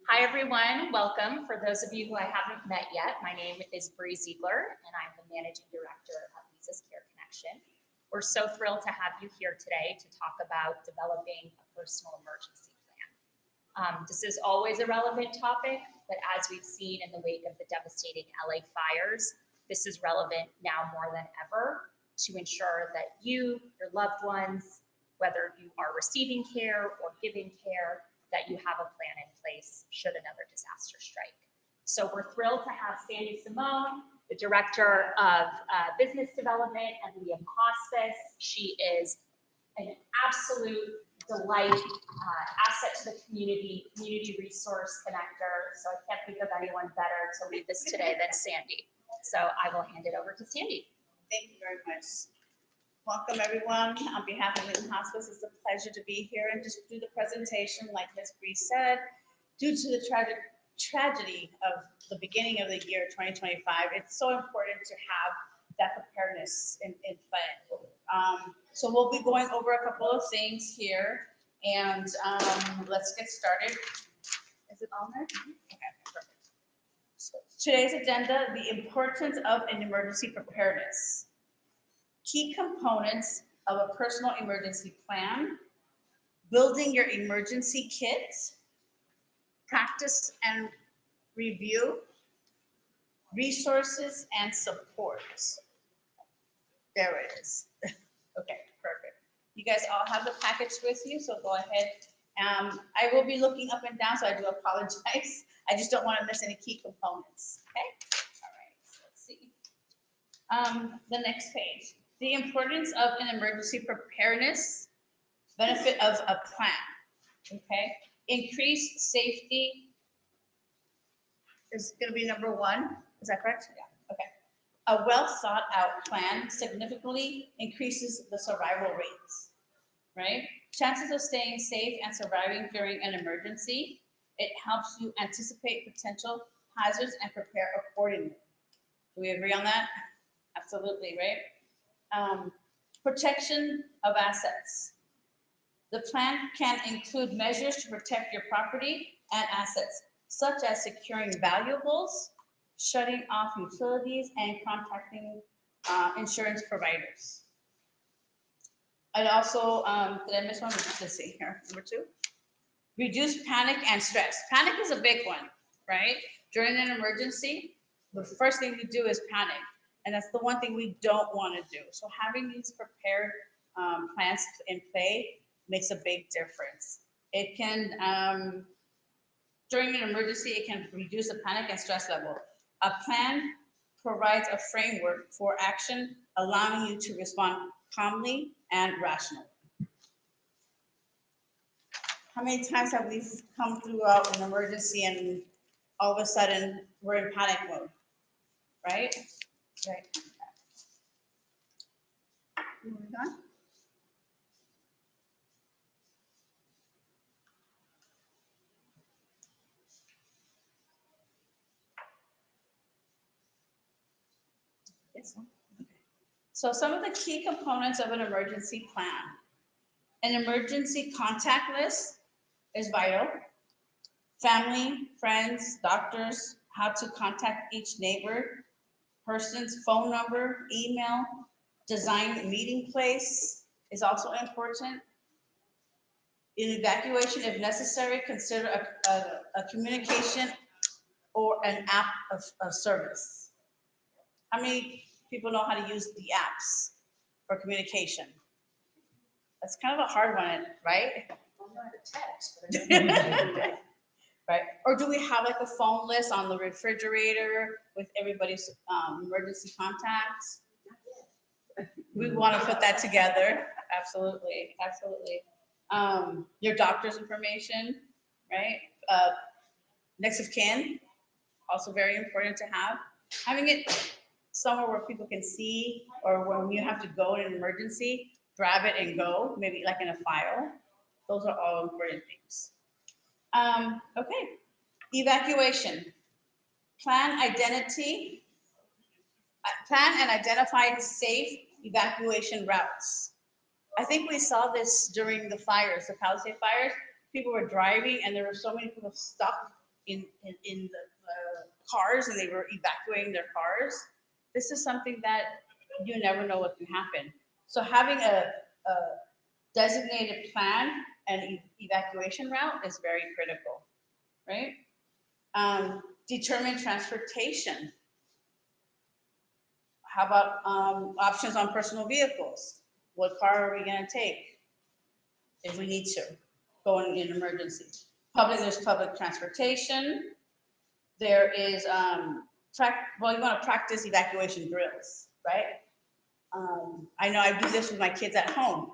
Hi, everyone. Welcome. For those of you who I haven't met yet, my name is Bree Ziegler, and I'm the Managing Director of Leeza's Care Connection. We're so thrilled to have you here today to talk about developing a personal emergency plan. This is always a relevant topic, but as we've seen in the wake of the devastating LA fires, this is relevant now more than ever to ensure that you, your loved ones, whether you are receiving care or giving care, that you have a plan in place should another disaster strike. So we're thrilled to have Sandy Simone, the Director of Business Development at LIEM Hospice. She is an absolute delight, asset to the community resource connector. So I can't think of anyone better to lead this today than Sandy. So I will hand it over to Sandy. Thank you very much. Welcome, everyone. On behalf of LIEM Hospice, it's a pleasure to be here and just do the presentation. Like Ms. Bree said, due to the tragedy of the beginning of the year 2025, it's so important to have that preparedness in play. So we'll be going over a couple of things here, and let's get started. Is it on there? Okay, perfect. So today's agenda: the importance of an emergency preparedness. Key components of a personal emergency plan, building your emergency kit, practice and review, resources and support. There it is. Okay, perfect. You guys all have the package with you, so go ahead. I will be looking up and down, so I do apologize. I just don't want to miss any key components, okay? All right, so let's see. The next page. The importance of an emergency preparedness, benefit of a plan, okay? Increased safety is gonna be number one, is that correct? Yeah, okay. A well thought out plan significantly increases the survival rates, right? Chances of staying safe and surviving during an emergency. It helps you anticipate potential hazards and prepare accordingly. Do we agree on that? Absolutely, right? Protection of assets. The plan can include measures to protect your property and assets, such as securing valuables, shutting off utilities, and contacting insurance providers. I'd also, did I miss one? Let's see here, number two. Reduce panic and stress. Panic is a big one, right? During an emergency, the first thing we do is panic. And that's the one thing we don't want to do. So having these prepared plans in play makes a big difference. It can, during an emergency, it can reduce the panic and stress level. A plan provides a framework for action, allowing you to respond calmly and rationally. How many times have we come throughout an emergency and all of a sudden we're in panic mode, right? Right. Moving on. Yes. Okay. So some of the key components of an emergency plan. An emergency contact list is vital. Family, friends, doctors, how to contact each neighbor, person's phone number, email, design meeting place is also important. In evacuation, if necessary, consider a communication or an app of service. How many people know how to use the apps for communication? That's kind of a hard one, right? I'm not a text. Right? Or do we have like a phone list on the refrigerator with everybody's emergency contacts? We want to put that together. Absolutely, absolutely. Your doctor's information, right? Next of kin, also very important to have. Having it somewhere where people can see, or when you have to go in an emergency, grab it and go, maybe like in a file. Those are all important things. Okay, evacuation. Plan and identify safe evacuation routes. I think we saw this during the fires, the Palisade fires. people were driving and there were so many people stuck in the cars and they were evacuating their cars. This is something that you never know what can happen. So having a designated plan and evacuation route is very critical, right? Determine transportation. How about options on personal vehicles? What car are we going to take if we need to go in an emergency? There's public transportation. There is, well, you want to practice evacuation drills, right? I know I do this with my kids at home.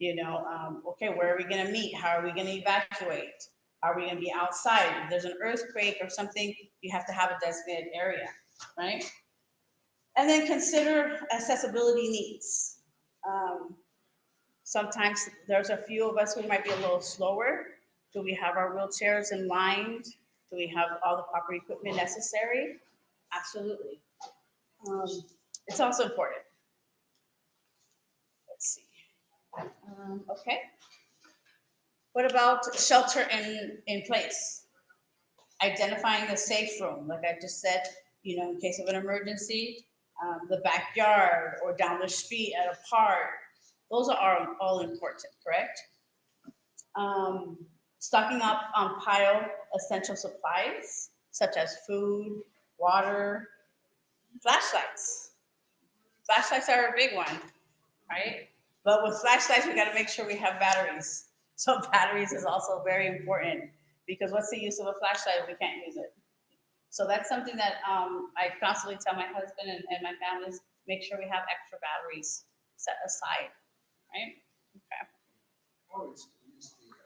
Okay, where are we going to meet? How are we going to evacuate? Are we going to be outside? If there's an earthquake or something, you have to have a designated area, right? And then consider accessibility needs. Sometimes there's a few of us who might be a little slower. Do we have our wheelchairs in line? Do we have all the proper equipment necessary? Absolutely. It's also important. Let's see. Okay. What about shelter in place? Identifying a safe room, like I just said, in case of an emergency, the backyard or down the street at a park. Those are all important, correct? Stocking up on pile essential supplies, such as food, water, flashlights. Flashlights are a big one, right? But with flashlights, we got to make sure we have batteries. So batteries is also very important because what's the use of a flashlight if we can't use it? So that's something that I constantly tell my husband and my family is make sure we have extra batteries set aside, right? Okay. Always use the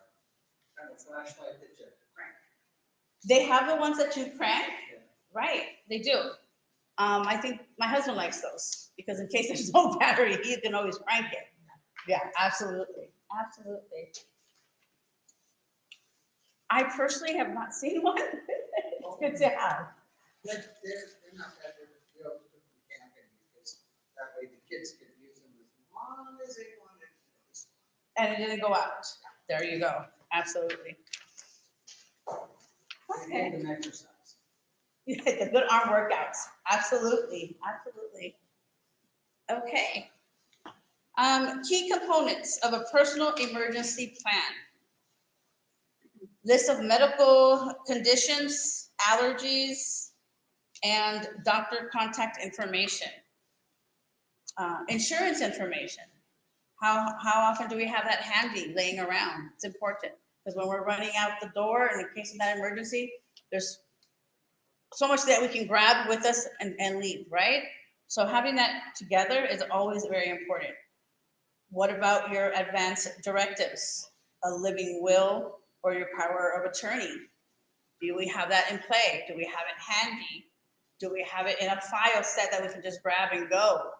kind of flashlight that you crank. They have the ones that you crank, Yeah. right? They do. I think my husband likes those because in case there's no battery, he can always crank it. Yeah, absolutely, absolutely. I personally have not seen one. It's good to have. They're not that big of a deal to put them camping because that way the kids can use them as long as they want it. And it didn't go out. There you go. Absolutely. They need an exercise. Yeah, the good arm workouts. Absolutely. Absolutely. Okay. Key components of a personal emergency plan. List of medical conditions, allergies, and doctor contact information. Insurance information. How often do we have that handy laying around? It's important because when we're running out the door in the case of that emergency, there's so much that we can grab with us and leave, right? So having that together is always very important. What about your advance directives? A living will or your power of attorney? Do we have that in play? Do we have it handy? Do we have it in a file set that we can just grab and go?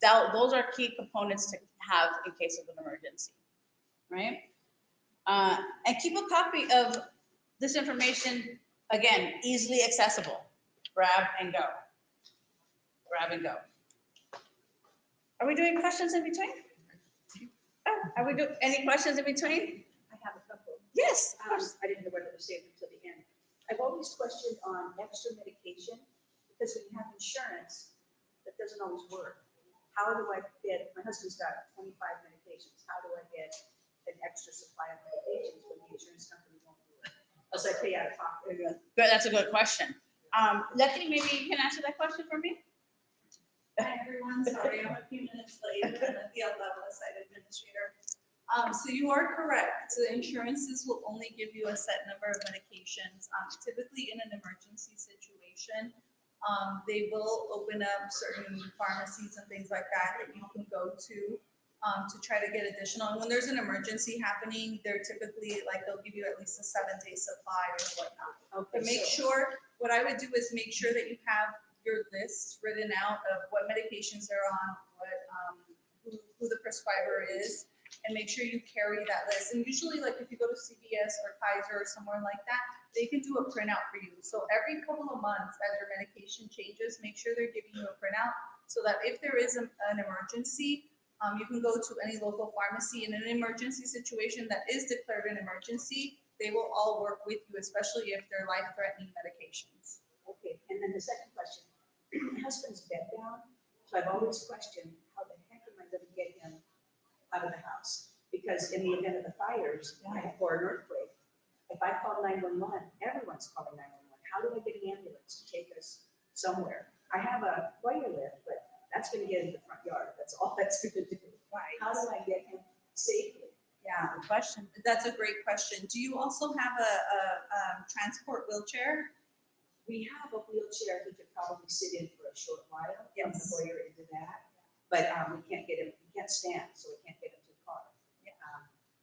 Those are key components to have in case of an emergency, right? And keep a copy of this information, again, easily accessible. Grab and go. Grab and go. Are we doing questions in between? Oh, are we doing any questions in between? I have a couple. Yes, of course. I didn't know whether to save them till the end. I've always questioned on extra medication because when you have insurance, that doesn't always work. How do I get, my husband's got 25 medications. How do I get an extra supply of medications when the insurance company won't do it? Unless I pay out of pocket. Good, that's a good question. Lefty, maybe you can answer that question for me? Hi, everyone. Sorry, I'm a few minutes late. I'm the level site administrator. So you are correct. So the insurances will only give you a set number of medications. Typically in an emergency situation, they will open up certain pharmacies and things like that that you can go to try to get additional. And when there's an emergency happening, they're typically like, they'll give you at least a 7-day supply or whatnot. Okay, But make sure, what I would do is make sure that you have your list written out of what medications they're on, who the prescriber is, and make sure you carry that list. And usually, like if you go to CVS or Kaiser or somewhere like that, they can do a printout for you. So every couple of months, as your medication changes, make sure they're giving you a printout so that if there is an emergency, You can go to any local pharmacy in an emergency situation that is declared an emergency. They will all work with you, especially if they're life-threatening medications. Okay, and then the second question, my husband's bedbound, so I've always questioned, how the heck am I gonna get him out of the house? Because in the event of the fires, or an earthquake, if I call 911, everyone's calling 911. How do I get an ambulance to take us somewhere? I have a foyer lift, but that's gonna get in the front yard, that's all that's gonna do. Right. How do I get him safely? Yeah, good question. That's a great question. Do you also have a transport wheelchair? We have a wheelchair he could probably sit in for a short while, from the Yes. foyer into that. But we can't get him, he can't stand, so we can't get him to the car.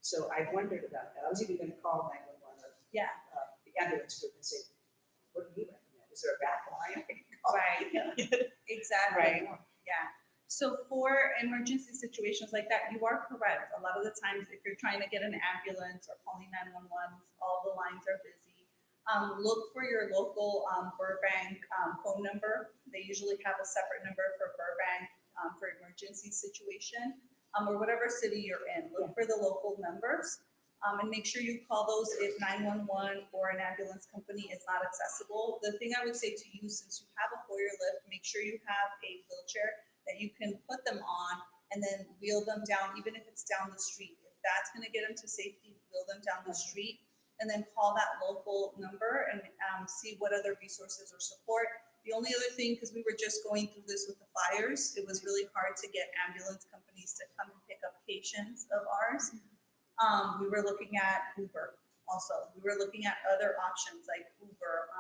So I wondered about that. I was even gonna call 911 or Yeah. the ambulance group and say, what do you recommend? Is there a back line? I can call? Right. Exactly. Right. Yeah. So for emergency situations like that, you are correct. A lot of the times, if you're trying to get an ambulance or calling 911, all the lines are busy. Look for your local Burbank phone number. They usually have a separate number for Burbank for emergency situation, or whatever city you're in. Look for the local numbers. And make sure you call those if 911 or an ambulance company is not accessible. The thing I would say to you, since you have a foyer lift, make sure you have a wheelchair that you can put them on and then wheel them down, even if it's down the street. If that's gonna get them to safety, wheel them down the street, and then call that local number and see what other resources or support. The only other thing, because we were just going through this with the fires, it was really hard to get ambulance companies to come and pick up patients of ours. We were looking at Uber also. We were looking at other options like Uber.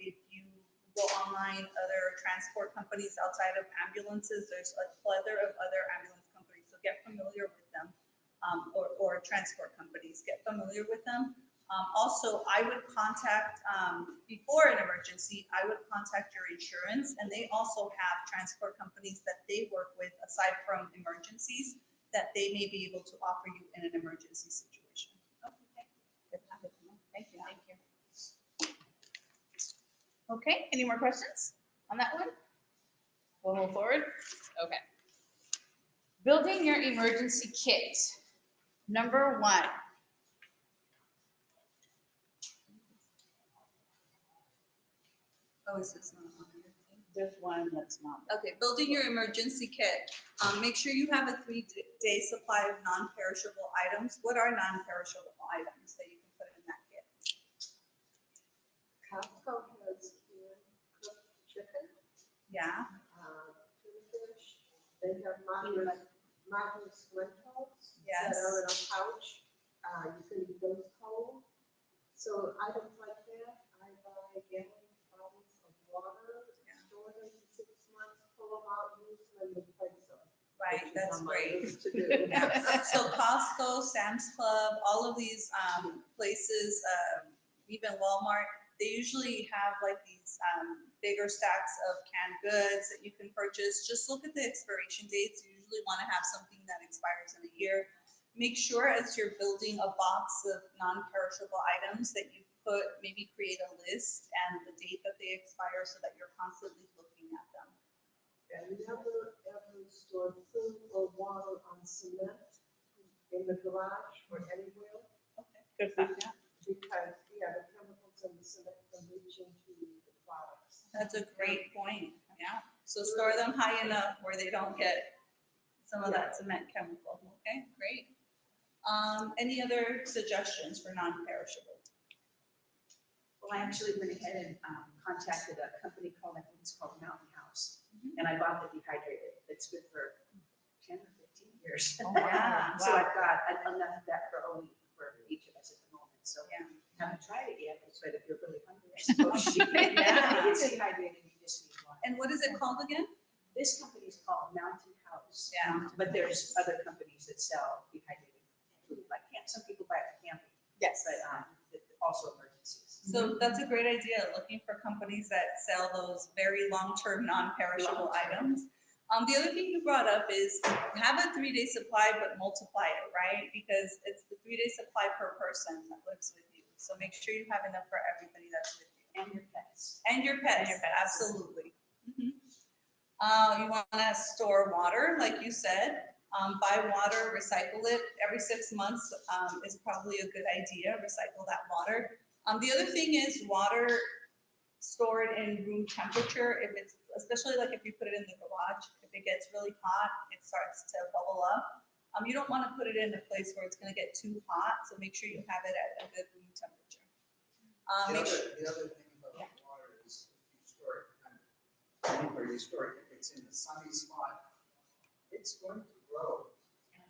If you go online, other transport companies outside of ambulances, there's a plethora of other ambulance companies. So get familiar with them, or transport companies, get familiar with them. Also, I would contact, before an emergency, I would contact your insurance, and they also have transport companies that they work with aside from emergencies that they may be able to offer you in an emergency situation. Thank you, thank you. Okay, any more questions on that one? We'll move forward. Okay. Building your emergency kit. Number 1. Oh, is this not on here? There's one that's not. Okay, building your emergency kit. Make sure you have a 3-day supply of non-perishable items. What are non-perishable items that you can put in that kit? Costco has canned cooked chicken, Yeah, tuna fish. They have Martha's lentils that yes. are in a pouch. You can eat those cold. So items like that, I buy gallon bottles of water, store them for 6 months, pull them out, use them, and replace them. Right, which is that's on my great. list to do. Yeah. So Costco, Sam's Club, all of these places, even Walmart, they usually have like these bigger stacks of canned goods that you can purchase. Just look at the expiration dates. You usually want to have something that expires in a year. Make sure as you're building a box of non-perishable items that you maybe create a list and the date that they expire so that you're constantly looking at them. And never ever store food or water on cement in the garage or anywhere. Okay. Good for that. Because, the chemicals in the cement can reach into the products. That's a great point. Yeah. So store them high enough where they don't get some of that cement chemical. Okay, great. Any other suggestions for non-perishable? Well, I actually went ahead and contacted a company called, I think it's called Mountain House. Mhm. And I bought the dehydrated. It's good for 10 or 15 years. Oh, Yeah. So I've got enough of that for each of us at the moment. So Yeah. haven't tried it yet, but if you're really hungry, I suppose you can. Yeah. It's dehydrated, you just need one. And what is it called again? This company is called Mountain House. Yeah. But there's other companies that sell dehydrated food, like some people buy it for camping, Yes. but also emergencies. So that's a great idea, looking for companies that sell those very long-term, non-perishable items. The other thing you brought up is have a 3-day supply, but multiply it, right? Because it's the 3-day supply per person that lives with you. So make sure you have enough for everybody that's with you. And your pets. And your pets, And your pets. absolutely. Mhm. You want to store water, like you said. Buy water, recycle it every 6 months is probably a good idea. Recycle that water. The other thing is water stored in room temperature. If it's especially like if you put it in the garage, if it gets really hot, it starts to bubble up. You don't want to put it in a place where it's going to get too hot. So make sure you have it at a good room temperature. The other thing about water is if you store it anywhere you store it, if it's in a sunny spot, it's going to grow.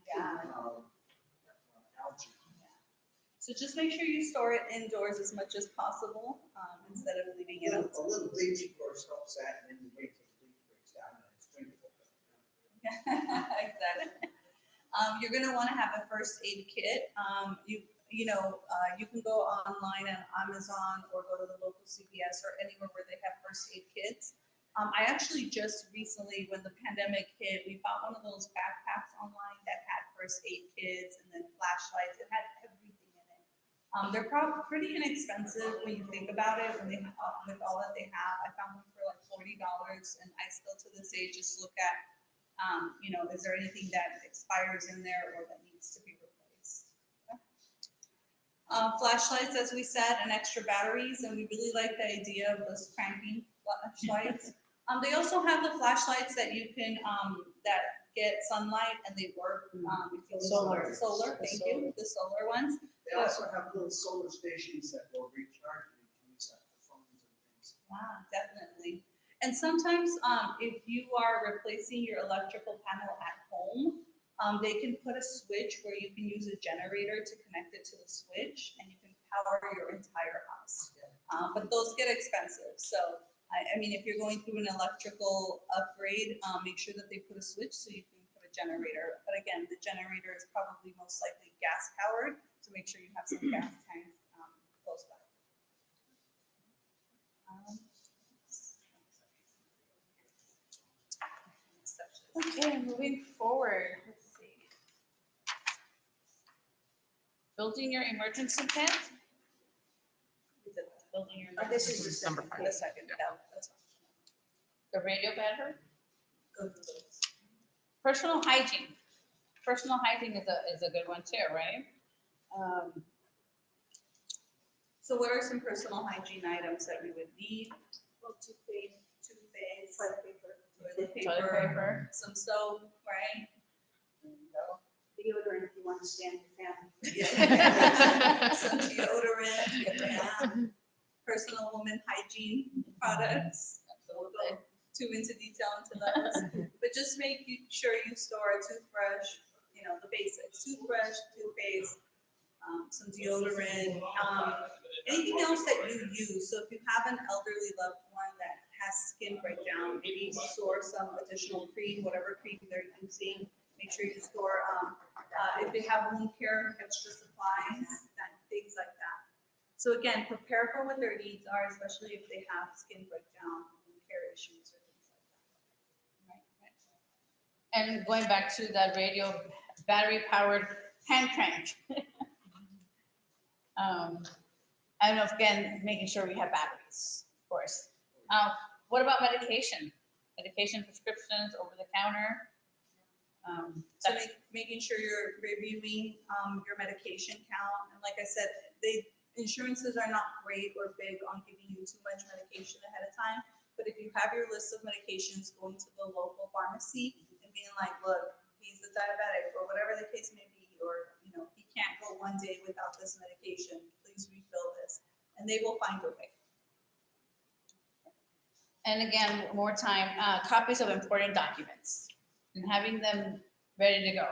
Yeah. Algae. So just make sure you store it indoors as much as possible instead of leaving it A outside. little bleach, of course, helps that, and then you wait till the bleach breaks down and it's drinkable. Exactly. You're going to want to have a first aid kit. You can go online on Amazon or go to the local CVS or anywhere where they have first aid kits. I actually just recently, when the pandemic hit, we bought one of those backpacks online that had first aid kits and then flashlights. It had everything in it. They're probably pretty inexpensive when you think about it. When they with all that they have, I found one for like $40, and I still to this day just look at, is there anything that expires in there or that needs to be replaced? Flashlights, as we said, and extra batteries, and we really like the idea of those cranking flashlights. They also have the flashlights that you can that get sunlight and they work. If you Solar. Thank you. The solar ones. They also have little solar stations that will recharge you to use that for phones and things. Yeah, definitely. And sometimes, if you are replacing your electrical panel at home, they can put a switch where you can use a generator to connect it to the switch, and you can power your entire house. But those get expensive. So, I mean, if you're going through an electrical upgrade, make sure that they put a switch so you can put a generator. But again, the generator is probably most likely gas powered, so make sure you have some gas tanks close by. Okay, moving forward, let's see. Building your emergency kit. Building your. This is the number second. five. The second, that's fine. The radio battery. Go through those. Personal hygiene. Personal hygiene is a good one too, right? So what are some personal hygiene items that we would need? Well, toothpaste, Toilet toilet paper, paper, Toilet paper. some soap, right? deodorant if you want to stand your family. Some deodorant, personal woman hygiene products. We'll go too into detail into those. But just make sure you store a toothbrush, the basics, toothbrush, toothpaste, some deodorant, anything else that you use. So if you have an elderly loved one that has skin breakdown, maybe store some additional cream, whatever cream they're using. Make sure you store, if they have wound care, extra supplies, things like that. So again, prepare for what their needs are, especially if they have skin breakdown, wound care issues, or things like that. And going back to that radio battery powered hand crank. And again, making sure we have batteries, of course. What about medication? Medication prescriptions over the counter? So making sure you're reviewing your medication count. And like I said, insurances are not great or big on giving you too much medication ahead of time. But if you have your list of medications, going to the local pharmacy and being like, look, he's a diabetic or whatever the case may be, or he can't go one day without this medication, please refill this. And they will find a way. And again, more time, copies of important documents and having them ready to go.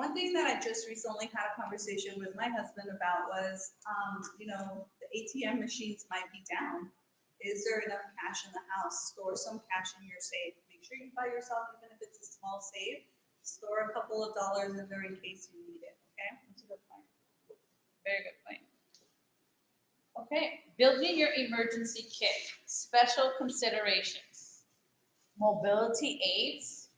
One thing that I just recently had a conversation with my husband about was, the ATM machines might be down. Is there enough cash in the house? Store some cash in your safe. Make sure you buy yourself, even if it's a small safe, store a couple of dollars in there in case you need it, okay? That's a good point. Very good point. Okay, building your emergency kit, special considerations. Mobility aids.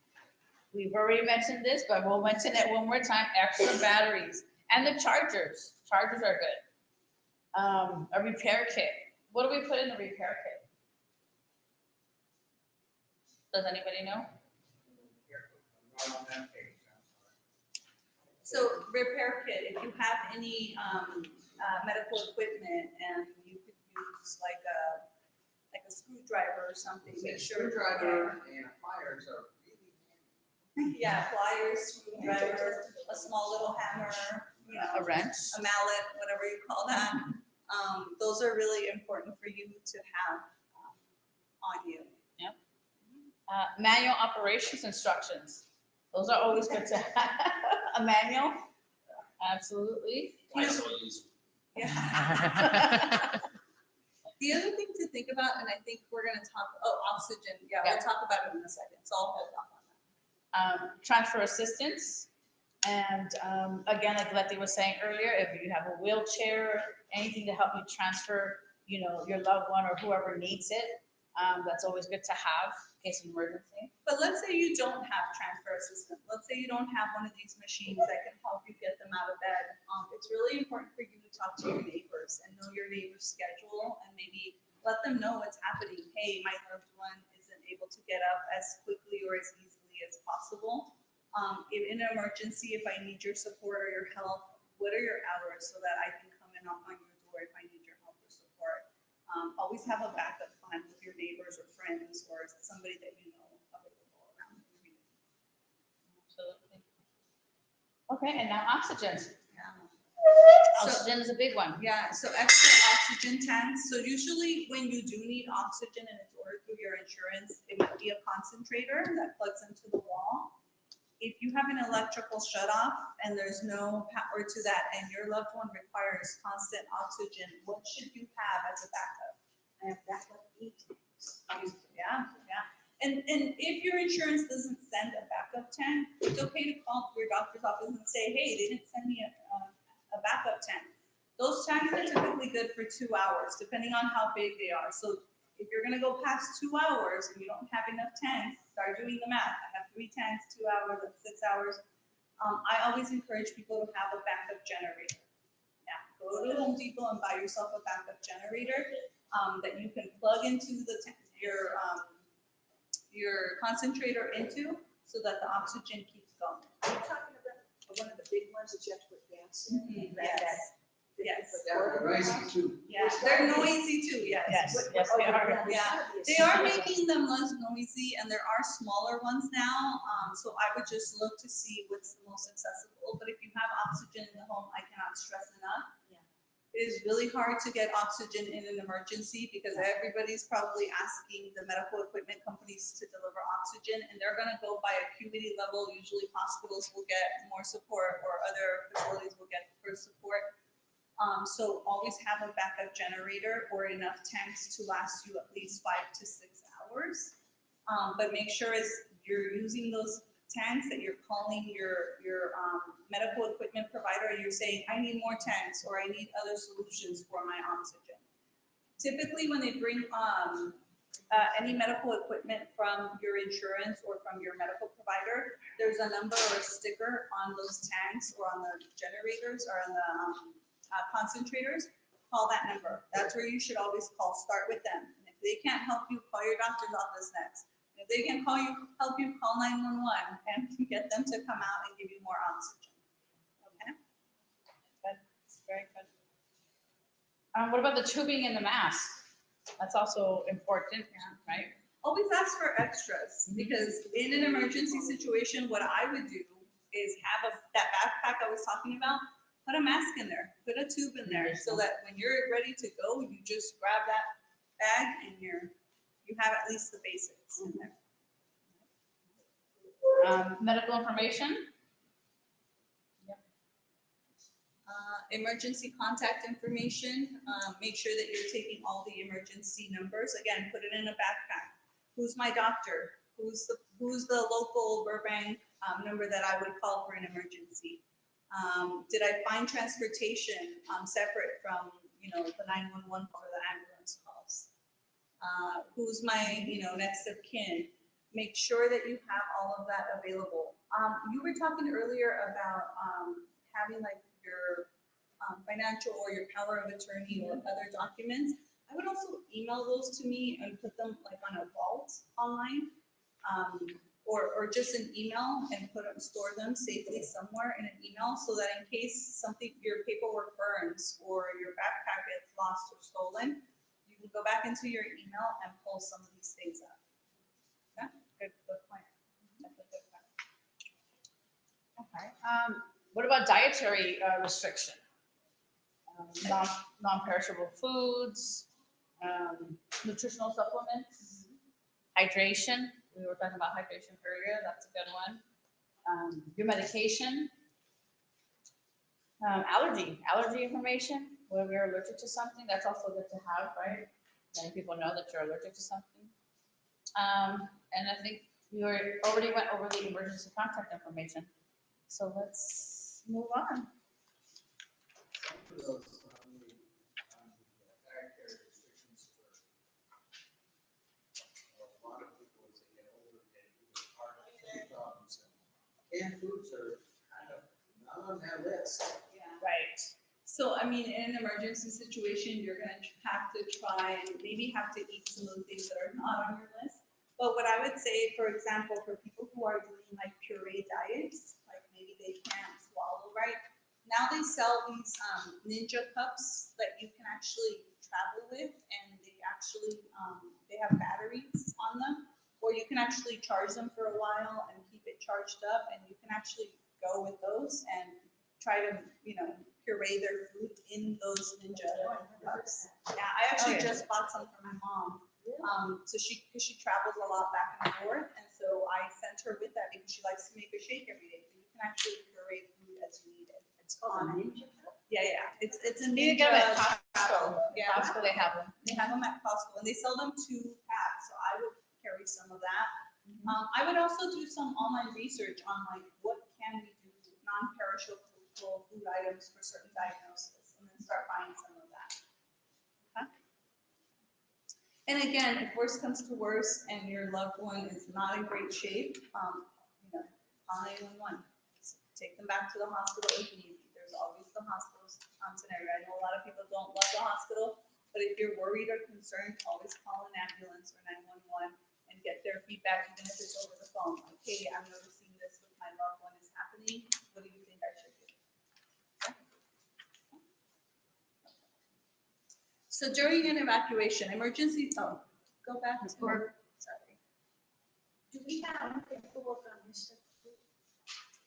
We've already mentioned this, but we'll mention it one more time. Extra batteries and the chargers. Chargers are good. A repair kit. What do we put in the repair kit? Does anybody know? on that page, I'm sorry. So repair kit, if you have any medical equipment and you could use like a screwdriver or something, Say make sure. Screwdriver and pliers are really handy. Yeah, pliers, screwdriver, a small little hammer, you know, A wrench. a mallet, whatever you call that. Those are really important for you to have on you. Manual operations instructions. Those are always good to have. A manual, absolutely. Twice I'll use. Yeah. The other thing to think about, and I think we're gonna talk, oxygen, yeah, we'll talk about it in a second, so I'll hold off on that. Transfer assistance. And again, like Letty was saying earlier, if you have a wheelchair, anything to help you transfer, you know, your loved one or whoever needs it, that's always good to have in case of emergency. But let's say you don't have transfer assistance. Let's say you don't have one of these machines that can help you get them out of bed. It's really important for you to talk to your neighbors and know your neighbor's schedule and maybe let them know what's happening. Hey, my loved one isn't able to get up as quickly or as easily as possible. In an emergency, if I need your support or your help, what are your hours so that I can come and knock on your door if I need your help or support? Always have a backup plan with your neighbors or friends or somebody that you know available around the community. Absolutely. Okay, and now oxygen. Yeah. Oxygen is a big one. Yeah, so extra oxygen tanks. So usually when you do need oxygen and it's ordered through your insurance, it might be a concentrator that plugs into the wall. If you have an electrical shutoff and there's no power to that and your loved one requires constant oxygen, what should you have as a backup? I have backup eat. Yeah. And if your insurance doesn't send a backup tank, it's okay to call your doctor's office and say, hey, they didn't send me a backup tank. Those tanks are typically good for 2 hours, depending on how big they are. So if you're gonna go past 2 hours and you don't have enough tanks, start doing the math. I have 3 tanks, 2 hours, that's 6 hours. I always encourage people to have a backup generator. Yeah, go to Home Depot and buy yourself a backup generator that you can plug into your concentrator into so that the oxygen keeps going. Are you talking about one of the big ones that you have to put gas in? Mhm, That- yes. Yes. Yeah, they're noisy too. Yeah, they're noisy too, yes. Yes, What- yes, what- they are. there's Yeah, gotta be a They are secret. making them less noisy and there are smaller ones now. So I would just look to see what's the most accessible. But if you have oxygen in the home, I cannot stress enough. Yeah. It is really hard to get oxygen in an emergency because everybody's probably asking the medical equipment companies to deliver oxygen and they're gonna go by acuity level. Usually hospitals will get more support or other facilities will get first support. So always have a backup generator or enough tanks to last you at least 5 to 6 hours. But make sure as you're using those tanks that you're calling your medical equipment provider and you're saying, I need more tanks or I need other solutions for my oxygen. Typically when they bring any medical equipment from your insurance or from your medical provider, there's a number or a sticker on those tanks or on the generators or on the concentrators. Call that number. That's where you should always call. Start with them. And if they can't help you, call your doctor's office next. If they can help you, call 911 and get them to come out and give you more oxygen. Okay? That's very good. What about the tubing and the mask? That's also important, right? Always ask for extras because in an emergency situation, what I would do is have that backpack I was talking about, put a mask in there, put a tube in there so that when you're ready to go, you just grab that bag and you have at least the basics in there. Medical information. Emergency contact information, make sure that you're taking all the emergency numbers. Again, put it in a backpack. Who's my doctor? Who's the local Burbank number that I would call for an emergency? Did I find transportation separate from, the 911 or the ambulance calls? Who's my, next of kin? Make sure that you have all of that available. You were talking earlier about having like your financial or your power of attorney or other documents. I would also email those to me and put them like on a vault online. or just an email and store them safely somewhere in an email so that in case something, your paperwork burns or your backpack gets lost or stolen, you can go back into your email and pull some of these things up. Okay, good point. That's a good point. Okay. What about dietary restriction? Non-perishable foods, nutritional supplements, hydration. We were talking about hydration earlier. That's a good one. Your medication. Allergy information. Whether you're allergic to something, that's also good to have, right? Many people know that you're allergic to something. And I think we already went over the emergency contact information. So let's move on. Some of those, dietary restrictions for a lot of people as they get older, they have heart problems. Canned foods are kind of not on that list. Right. So, I mean, in an emergency situation, you're gonna have to try and maybe have to eat some of the things that are not on your list. But what I would say, for example, for people who are doing like puree diets, like maybe they can't swallow right, now they sell these Ninja cups that you can actually travel with, and they actually, they have batteries on them, or you can actually charge them for a while and keep it charged up, and you can actually go with those and try to, puree their food in those Ninja cups. Yeah, I actually just bought some for my mom. So because she travels a lot back and forth, and so I sent her with that because she likes to make a shake every day. So you can actually puree food as you need it. It's called a Ninja cup. Yeah, it's a You can Ninja. get them at Costco. Yeah. Costco, they have them. They have them at Costco, and they sell them 2 packs, so I would carry some of that. I would also do some online research on like what can we do non-perishable food items for certain diagnoses, and then start buying some of that. Okay. And again, if worse comes to worse and your loved one is not in great shape, call 911. Take them back to the hospital if need be. There's always the hospital scenario. I know a lot of people don't love the hospital, but if you're worried or concerned, always call an ambulance or 911 and get their feedback, even if it's over the phone. Like, hey, I'm noticing this with my loved one is happening. What do you think I should do? So during an evacuation, emergency, go back. Sorry. Do we have paperwork on this?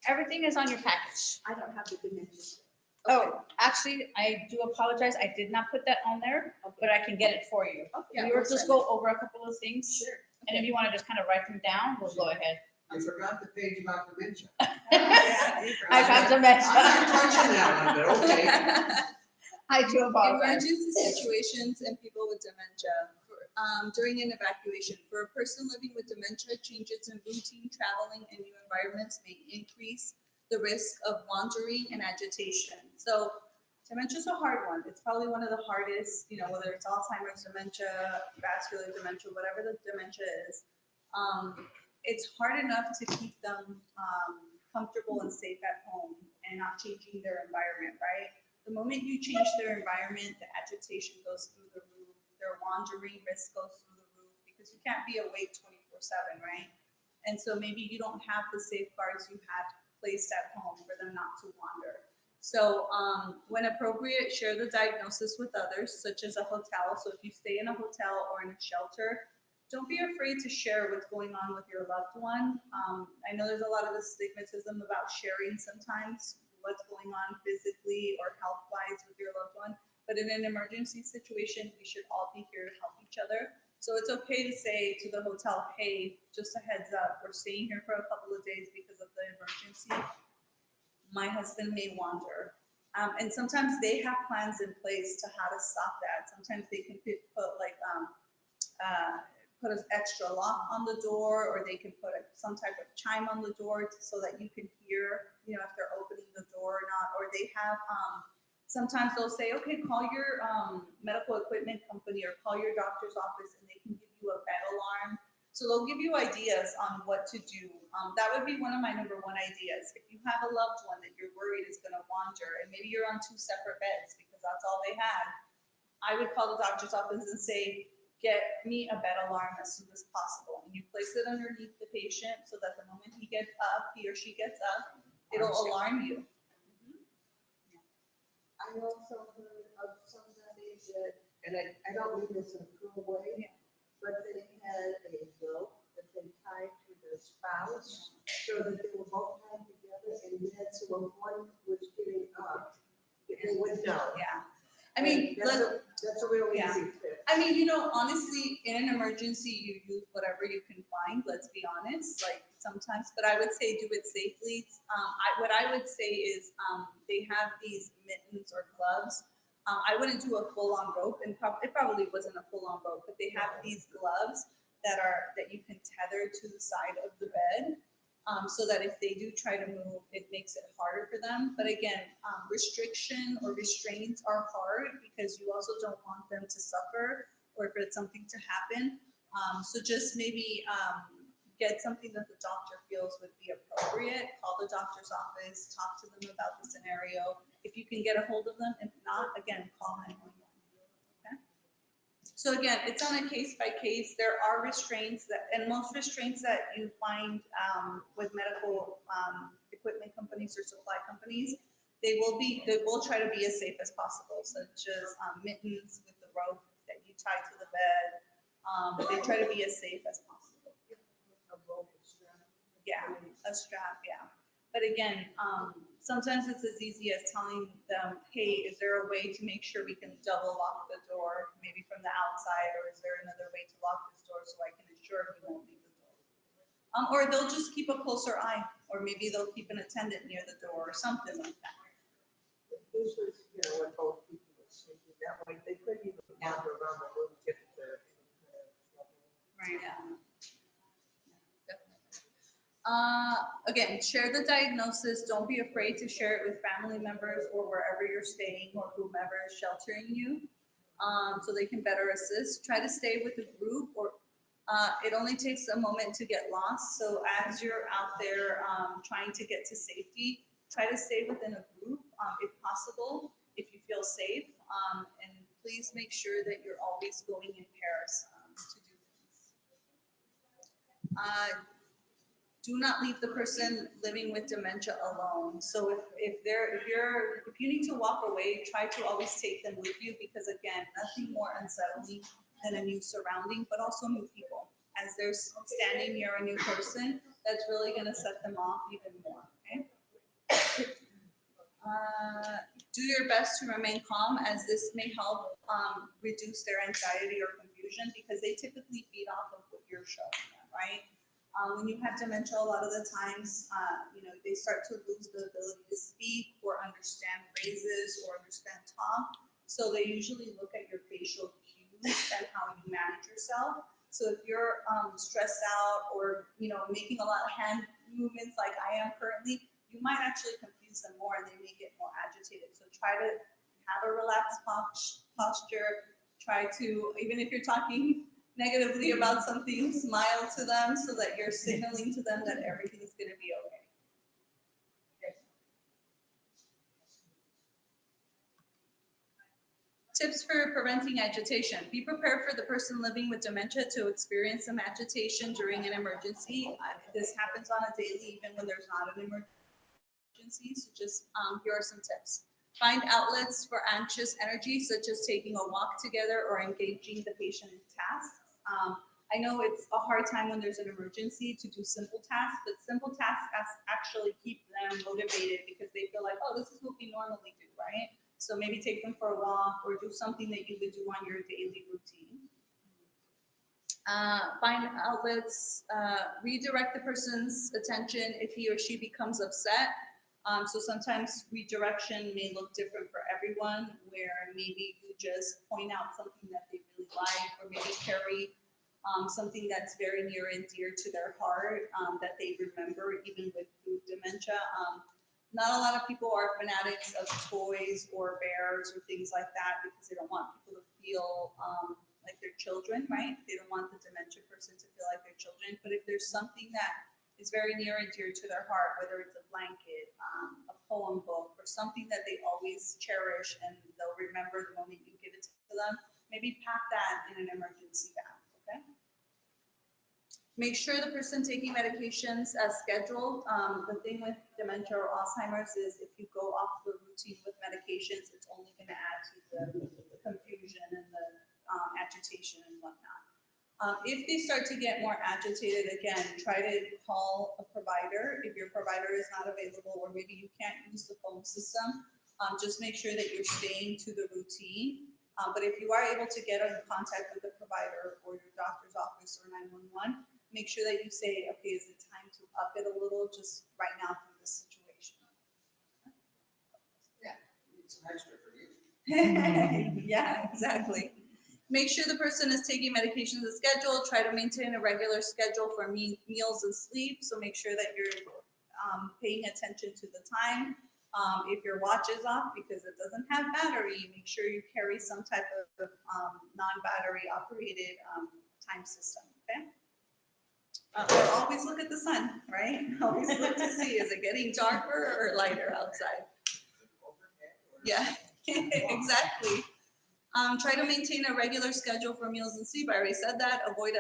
Everything is on your package. I don't have the dimensions. Oh, actually, I do apologize. I did not put that on there, but I can get it for you. Yeah, We were just go over a couple of things. Sure. And if you want to just kind of write them down, we'll go ahead. You forgot the page about dementia. I got I'm not touching dementia. that one, but okay. I do apologize. Emergency situations and people with dementia. During an evacuation, for a person living with dementia, changes in routine, traveling, and new environments may increase the risk of wandering and agitation. So dementia is a hard one. It's probably one of the hardest, whether it's Alzheimer's dementia, vascular dementia, whatever the dementia is. It's hard enough to keep them comfortable and safe at home and not changing their environment, right? The moment you change their environment, the agitation goes through the roof, their wandering risk goes through the roof, because you can't be awake 24/7, right? And so maybe you don't have the safeguards you had placed at home for them not to wander. So when appropriate, share the diagnosis with others, such as a hotel. So if you stay in a hotel or in a shelter, don't be afraid to share what's going on with your loved one. I know there's a lot of the stigmatism about sharing sometimes what's going on physically or health-wise with your loved one. But in an emergency situation, we should all be here to help each other. So it's okay to say to the hotel, hey, just a heads up, we're staying here for a couple of days because of the emergency. My husband may wander. And sometimes they have plans in place to how to stop that. Sometimes they can put an extra lock on the door, or they can put some type of chime on the door so that you can hear, if they're opening the door or not. Or they have, sometimes they'll say, okay, call your medical equipment company or call your doctor's office and they can give you a bed alarm. So they'll give you ideas on what to do. That would be one of my #1 ideas. If you have a loved one that you're worried is going to wander, and maybe you're on 2 separate beds because that's all they had, I would call the doctor's office and say, get me a bed alarm as soon as possible. And you place it underneath the patient so that the moment he gets up, he or she gets up, it'll alarm you. I also heard of somebody that, and I don't mean this in a cruel way, but they had a rope that they tied to their spouse so that they were both tied together, and then so when one was getting up, they would know. Yeah. I mean, That's a real Yeah. easy fix. I mean, honestly, in an emergency, you use whatever you can find, let's be honest, like sometimes, but I would say do it safely. What I would say is they have these mittens or gloves. I wouldn't do a full-on rope, and it probably wasn't a full-on rope, but they have these gloves that you can tether to the side of the bed. So that if they do try to move, it makes it harder for them. But again, restriction or restraints are hard because you also don't want them to suffer or for something to happen. So just maybe get something that the doctor feels would be appropriate. Call the doctor's office, talk to them about the scenario. If you can get a hold of them, if not, again, call 911. So again, it's on a case by case. There are restraints and most restraints that you find with medical equipment companies or supply companies, they will try to be as safe as possible, such as mittens with the rope that you tie to the bed. They try to be as safe as possible. Yeah, a strap, yeah. But again, sometimes it's as easy as telling them, hey, is there a way to make sure we can double lock the door, maybe from the outside, or is there another way to lock this door so I can ensure he won't leave the door? Or they'll just keep a closer eye, or maybe they'll keep an attendant near the door or something like that. This was, when both people were sleeping that way, they couldn't even wander around the room, get their. Right. Yeah. Again, share the diagnosis. Don't be afraid to share it with family members or wherever you're staying or whomever is sheltering you, so they can better assist. Try to stay with a group, or it only takes a moment to get lost. So as you're out there trying to get to safety, try to stay within a group if possible, if you feel safe. And please make sure that you're always going in pairs to do things. Do not leave the person living with dementia alone. So if you need to walk away, try to always take them with you, because again, nothing more unsettling than a new surrounding, but also new people. As they're standing near a new person, that's really going to set them off even more. Okay. Do your best to remain calm, as this may help reduce their anxiety or confusion, because they typically feed off of what you're showing them, right? When you have dementia, a lot of the times, they start to lose the ability to speak or understand phrases or understand talk. So they usually look at your facial cues and how you manage yourself. So if you're stressed out or making a lot of hand movements like I am currently, you might actually confuse them more and they may get more agitated. So try to have a relaxed posture. Try to, even if you're talking negatively about something, smile to them so that you're signaling to them that everything's going to be okay. Tips for preventing agitation. Be prepared for the person living with dementia to experience some agitation during an emergency. This happens on a daily, even when there's not an emergency. So just here are some tips. Find outlets for anxious energy, such as taking a walk together or engaging the patient in tasks. I know it's a hard time when there's an emergency to do simple tasks, but simple tasks actually keep them motivated because they feel like, oh, this is what we normally do, right? So maybe take them for a walk or do something that you would do on your daily routine. Find outlets, redirect the person's attention if he or she becomes upset. So sometimes redirection may look different for everyone, where maybe you just point out something that they really like, or maybe carry something that's very near and dear to their heart that they remember even with food dementia. Not a lot of people are fanatics of toys or bears or things like that because they don't want people to feel like they're children, right? They don't want the dementia person to feel like they're children. But if there's something that is very near and dear to their heart, whether it's a blanket, a poem book, or something that they always cherish and they'll remember the moment you give it to them, maybe pack that in an emergency bag, okay? Make sure the person taking medications as scheduled. The thing with dementia or Alzheimer's is if you go off the routine with medications, it's only going to add to the confusion and the agitation and whatnot. If they start to get more agitated, again, try to call a provider. If your provider is not available, or maybe you can't use the phone system, just make sure that you're staying to the routine. But if you are able to get in contact with the provider or your doctor's office or 911, make sure that you say, okay, is it time to up it a little just right now through this situation? Yeah, need some extra for you. Yeah, exactly. Make sure the person is taking medications as scheduled. Try to maintain a regular schedule for meals and sleep. So make sure that you're paying attention to the time. If your watch is off because it doesn't have battery, make sure you carry some type of non-battery operated time system, okay? Or always look at the sun, right? Always look to see, is it getting darker or lighter outside? Yeah, exactly. Try to maintain a regular schedule for meals and sleep. I already said that. Avoid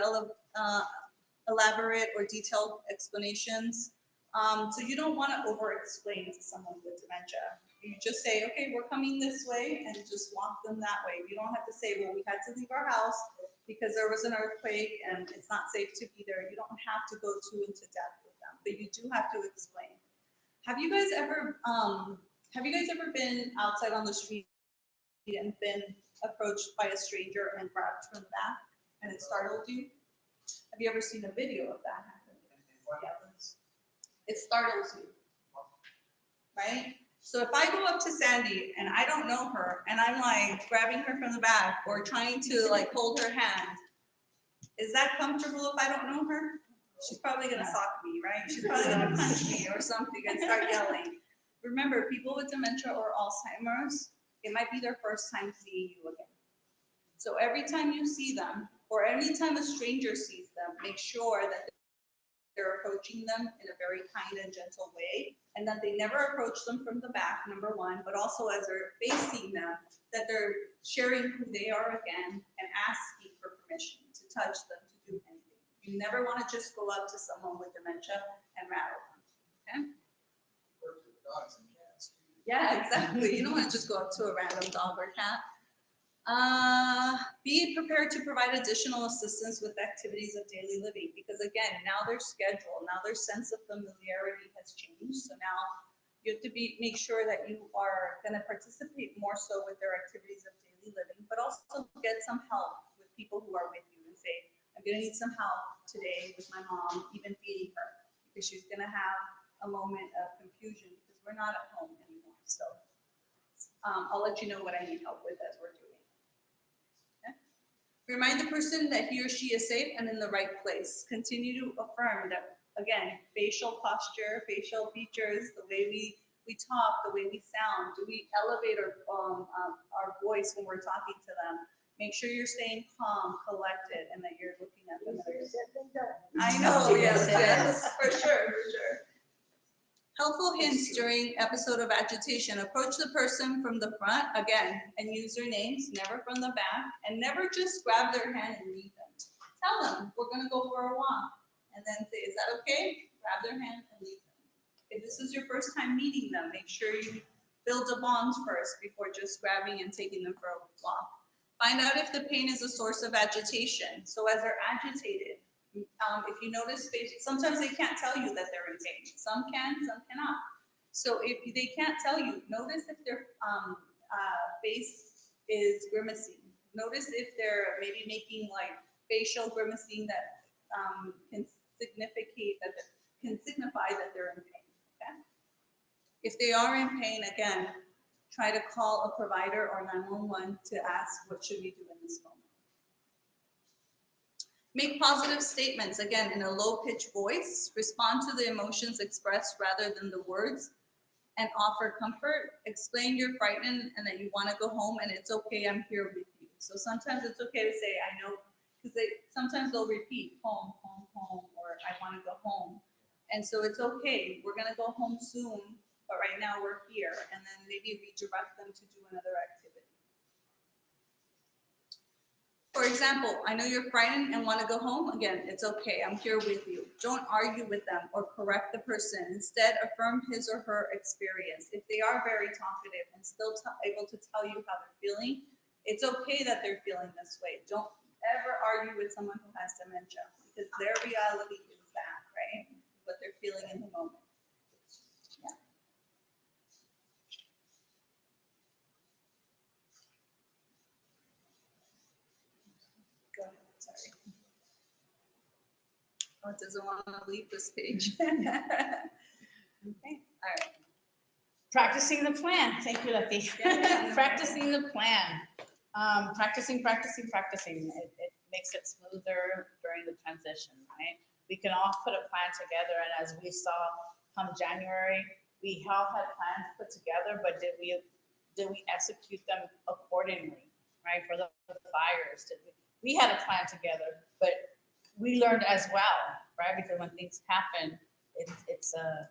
elaborate or detailed explanations. So you don't want to over-explain to someone with dementia. You just say, okay, we're coming this way, and just walk them that way. You don't have to say, well, we had to leave our house because there was an earthquake and it's not safe to be there. You don't have to go too into depth with them, but you do have to explain. Have you guys ever been outside on the street and been approached by a stranger and grabbed from the back and it startled you? Have you ever seen a video of that happen? What happens? It startles you, right? So if I go up to Sandy and I don't know her and I'm like grabbing her from the back or trying to like hold her hand, is that comfortable if I don't know her? She's probably gonna sock me, right? She's probably gonna punch me or something and start yelling. Remember, people with dementia or Alzheimer's, it might be their first time seeing you again. So every time you see them, or anytime a stranger sees them, make sure that they're approaching them in a very kind and gentle way, and that they never approach them from the back, number one, but also as they're facing them, that they're sharing who they are again and asking for permission to touch them, to do anything. You never want to just go up to someone with dementia and rattle them, okay? Or to the dogs and cats. Yeah, exactly. You don't want to just go up to a random dog or cat. Be prepared to provide additional assistance with activities of daily living, because again, now their schedule, now their sense of familiarity has changed. So now you have to make sure that you are going to participate more so with their activities of daily living, but also get some help with people who are with you and say, I'm going to need some help today with my mom, even feeding her, because she's going to have a moment of confusion because we're not at home anymore. So I'll let you know what I need help with as we're doing. Remind the person that he or she is safe and in the right place. Continue to affirm that, again, facial posture, facial features, the way we talk, the way we sound. Do we elevate our voice when we're talking to them? Make sure you're staying calm, collected, and that you're looking at them. I know, yes, yes, for sure, for sure. Helpful hints during episode of agitation. Approach the person from the front, again, and use their names, never from the back, and never just grab their hand and lead them. Tell them, we're gonna go for a walk, and then say, is that okay? Grab their hand and lead them. If this is your first time meeting them, make sure you build a bond first before just grabbing and taking them for a walk. Find out if the pain is a source of agitation. So as they're agitated, if you notice, sometimes they can't tell you that they're in pain. Some can, some cannot. So if they can't tell you, notice if their face is grimacing. Notice if they're maybe making like facial grimacing that can signify that they're in pain. Okay? If they are in pain, again, try to call a provider or 911 to ask, what should we do in this moment? Make positive statements, again, in a low-pitched voice. Respond to the emotions expressed rather than the words, and offer comfort. Explain you're frightened and that you want to go home, and it's okay, I'm here with you. So sometimes it's okay to say, I know, because sometimes they'll repeat, home, home, home, or I want to go home. And so it's okay, we're going to go home soon, but right now we're here, and then maybe redirect them to do another activity. for example, I know you're frightened and want to go home. Again, it's okay. I'm here with you. Don't argue with them or correct the person. Instead, affirm his or her experience. If they are very talkative and still able to tell you how they're feeling, it's okay that they're feeling this way. Don't ever argue with someone who has dementia because their reality is that, right? What they're feeling in the moment. Yeah. Go ahead, sorry. Oh, it doesn't want to leave this page. Okay, all right. Practicing the plan. Thank you, Lefty. Yeah. Practicing the plan. Practicing. It makes it smoother during the transition, right? We can all put a plan together, and as we saw come January, we all had plans put together, but did we execute them accordingly, right? For the fires, we had a plan together, but we learned as well, right? Because when things happen, it's a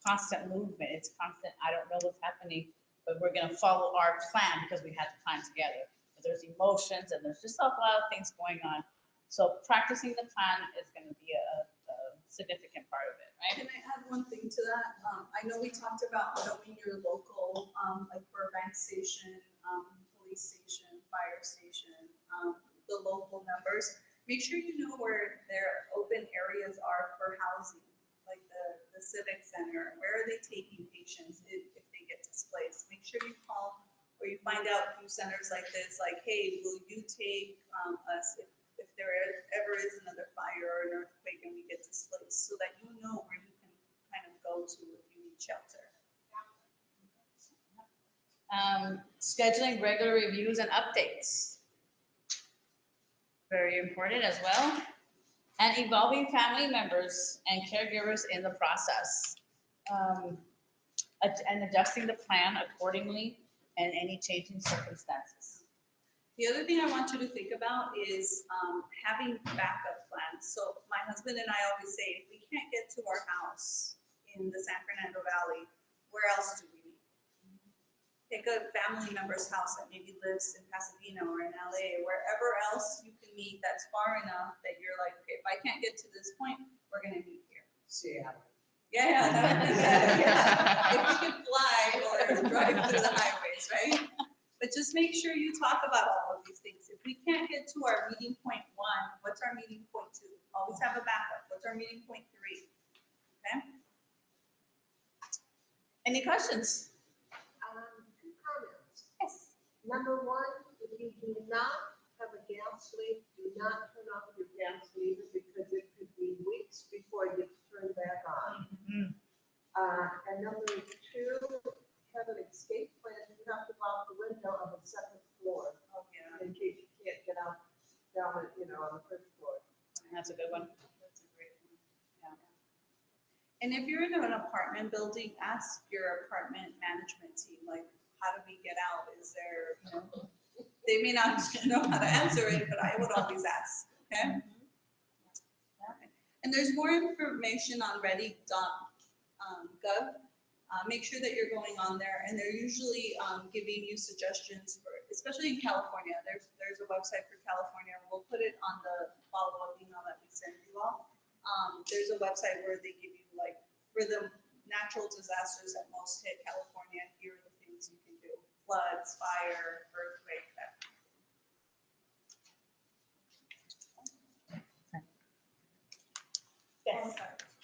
constant movement. It's constant. I don't know what's happening, but we're going to follow our plan because we had the plan together. But there's emotions and there's just a lot of things going on. So practicing the plan is going to be a significant part of it, right? Can I add one thing to that? I know we talked about knowing your local, like for a bank station, police station, fire station, the local numbers. Make sure you know where their open areas are for housing, like the civic center. Where are they taking patients if they get displaced? Make sure you call or you find out through centers like this, like, hey, will you take us if there ever is another fire or an earthquake and we get displaced, so that you know where you can kind of go to if you need shelter. Scheduling regular reviews and updates. Very important as well. And involving family members and caregivers in the process. And adjusting the plan accordingly and any changing circumstances. The other thing I want you to think about is having backup plans. So my husband and I always say, if we can't get to our house in the San Fernando Valley, where else do we meet? Pick a family member's house that maybe lives in Pasadena or in LA, wherever else you can meet that's far enough that you're like, okay, if I can't get to this point, we're gonna meet here. Seattle. Yeah, that would be good. Yeah. If we could fly or drive through the highways, right? But just make sure you talk about all of these things. If we can't get to our meeting point 1, what's our meeting point 2? Always have a backup. What's our meeting point 3? Okay? Any questions? 2 comments. Yes. Number 1, if you do not have a gas leak, do not turn off your gas meter because it could be weeks before it gets turned back on. Mm-hmm. And number 2, have an escape plan. You have to go out the window of the 2nd floor Oh, yeah. in case you can't get out down, on the 1st floor. That's a good one. That's a great one. Yeah. And if you're in an apartment building, ask your apartment management team, like, how do we get out? Is there, they may not know how to answer it, but I would always ask, okay? And there's more information on ready.gov. Make sure that you're going on there, and they're usually giving you suggestions for, especially in California. There's a website for California. We'll put it on the follow-up email that we send you all. There's a website where they give you, like, for the natural disasters that most hit California, here are the things you can do: floods, fire, earthquake, that. Yes.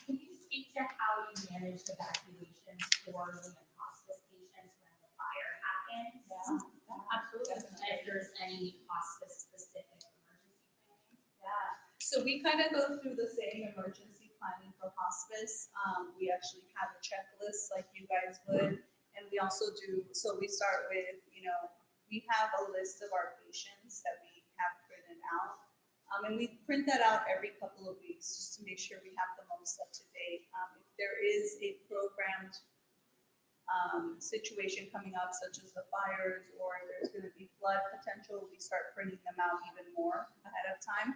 Can you speak to how you managed evacuations for LIEM Hospice patients when the fire happened? Yeah, absolutely. And if there's any hospice specific emergency planning? Yeah, so we kind of go through the same emergency planning for hospice. We actually have a checklist like you guys would, and we also do, so we start with, we have a list of our patients that we have printed out. And we print that out every couple of weeks just to make sure we have the most up to date. If there is a programmed situation coming up, such as the fires, or there's going to be flood potential, we start printing them out even more ahead of time.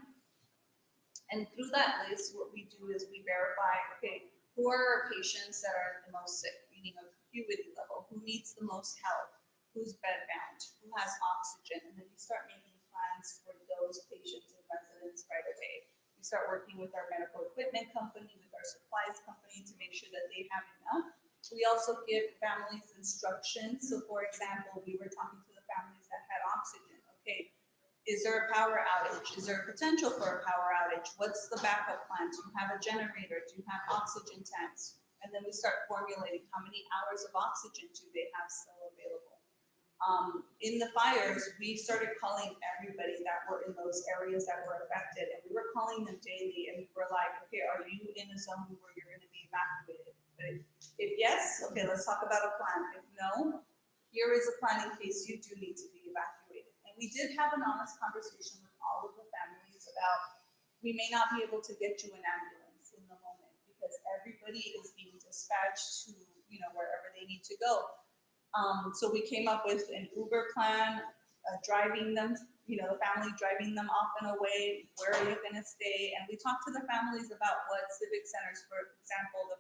And through that list, what we do is we verify, okay, who are our patients that are the most sick, meaning acuity level, who needs the most help, who's bedbound, who has oxygen, and then we start making plans for those patients and residents right away. We start working with our medical equipment company, with our supplies company to make sure that they have enough. We also give families instructions. So for example, we were talking to the families that had oxygen. Okay, is there a power outage? Is there a potential for a power outage? What's the backup plan? Do you have a generator? Do you have oxygen tanks? And then we start formulating how many hours of oxygen do they have still available. In the fires, we started calling everybody that were in those areas that were affected, and we were calling them daily, and we were like, okay, are you in a zone where you're going to be evacuated? But if yes, okay, let's talk about a plan. If no, here is a plan in case you do need to be evacuated. And we did have an honest conversation with all of the families about, we may not be able to get you an ambulance in the moment because everybody is being dispatched to, wherever they need to go. So we came up with an Uber plan, driving them, the family driving them off and away, where are you gonna stay? And we talked to the families about what civic centers, for example,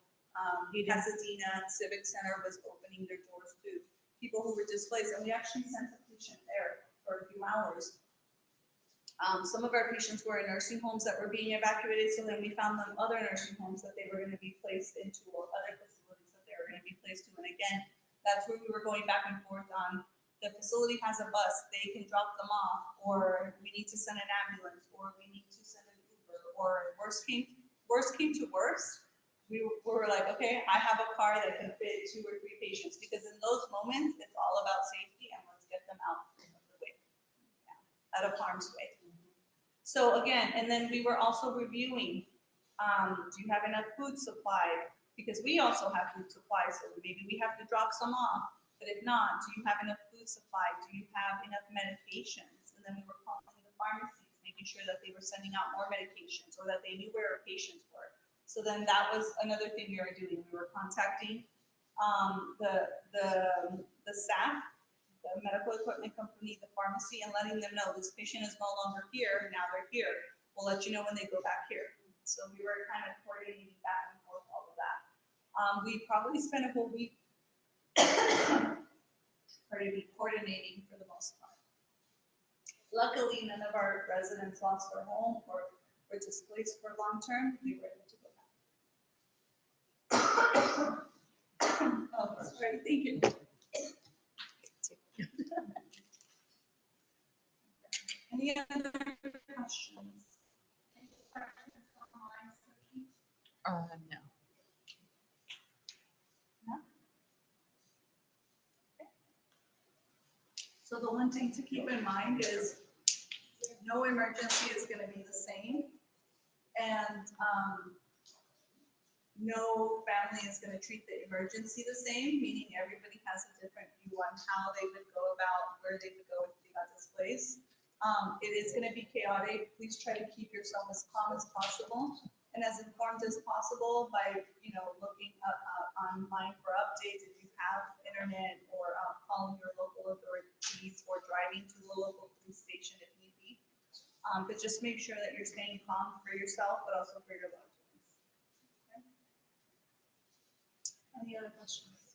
the Pasadena Civic Center was opening their doors to people who were displaced, and we actually sent a patient there for a few hours. Some of our patients were in nursing homes that were being evacuated, so then we found them other nursing homes that they were gonna be placed into, or other facilities that they were gonna be placed to, and again, that's where we were going back and forth on. The facility has a bus, they can drop them off, or we need to send an ambulance, or we need to send an Uber, or worst came to worst, we were like, okay, I have a car that can fit 2 or 3 patients, because in those moments, it's all about safety and let's get them out of the way, out of harm's way. So again, and then we were also reviewing, do you have enough food supply? Because we also have food supply, so maybe we have to drop some off. But if not, do you have enough food supply? Do you have enough medications? And then we were calling the pharmacies, making sure that they were sending out more medications or that they knew where our patients were. So then that was another thing we were doing. We were contacting the staff, the medical equipment company, the pharmacy, and letting them know this patient is no longer here, now they're here. We'll let you know when they go back here. So we were kind of coordinating back and forth all of that. We probably spent a whole week coordinating for the most part. Luckily, none of our residents lost their home or were displaced for long term. We were able to go back. Oh, sorry, thank you. Any other questions? No. So the one thing to keep in mind is no emergency is going to be the same. And no family is going to treat the emergency the same, meaning everybody has a different view on how they would go about where they would go if they got displaced. It is going to be chaotic. Please try to keep yourself as calm as possible and as informed as possible by, looking up online for updates if you have internet, or calling your local authorities or driving to the local police station if need be. But just make sure that you're staying calm for yourself, but also for your loved ones. Okay? Any other questions?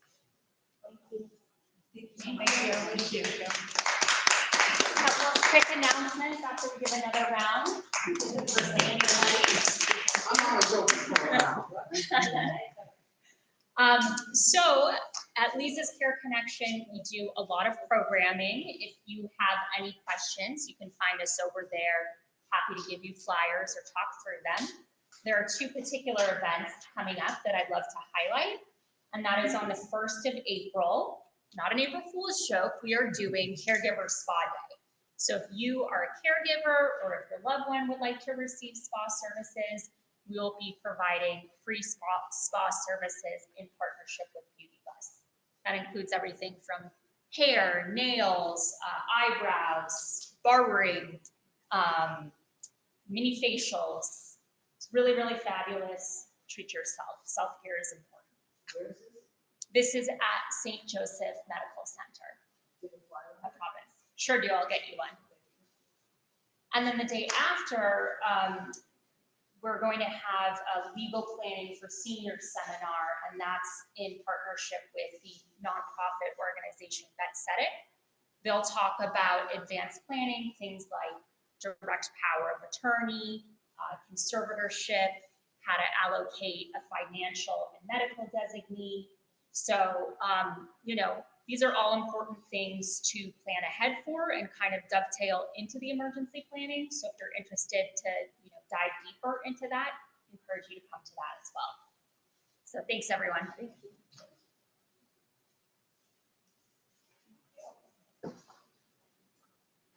Thank you. Thank you. Couple of quick announcements after we give another round. For staying So at Leeza's Care Connection, we do a lot of programming. If you have any questions, you can find us over there. Happy to give you flyers or talk through them. There are 2 particular events coming up that I'd love to highlight, and that is on the 1st of April. Not an April Fool's joke, we are doing Caregiver Spa Day. So if you are a caregiver or if your loved one would like to receive spa services, we will be providing free spa services in partnership with Beauty Bus. That includes everything from hair, nails, eyebrows, barbering, mini facials. It's really, really fabulous. Treat yourself. Self-care is important. This is at St. Joseph Medical Center, a province. Sure do, I'll get you one. And then the day after, we're going to have a legal planning for seniors seminar, and that's in partnership with the nonprofit organization Vet Set It. They'll talk about advanced planning, things like direct power of attorney, conservatorship, how to allocate a financial and medical designee. So, these are all important things to plan ahead for and kind of dovetail into the emergency planning. So if you're interested to, dive deeper into that, I encourage you to come to that as well. So thanks, everyone. Thank you.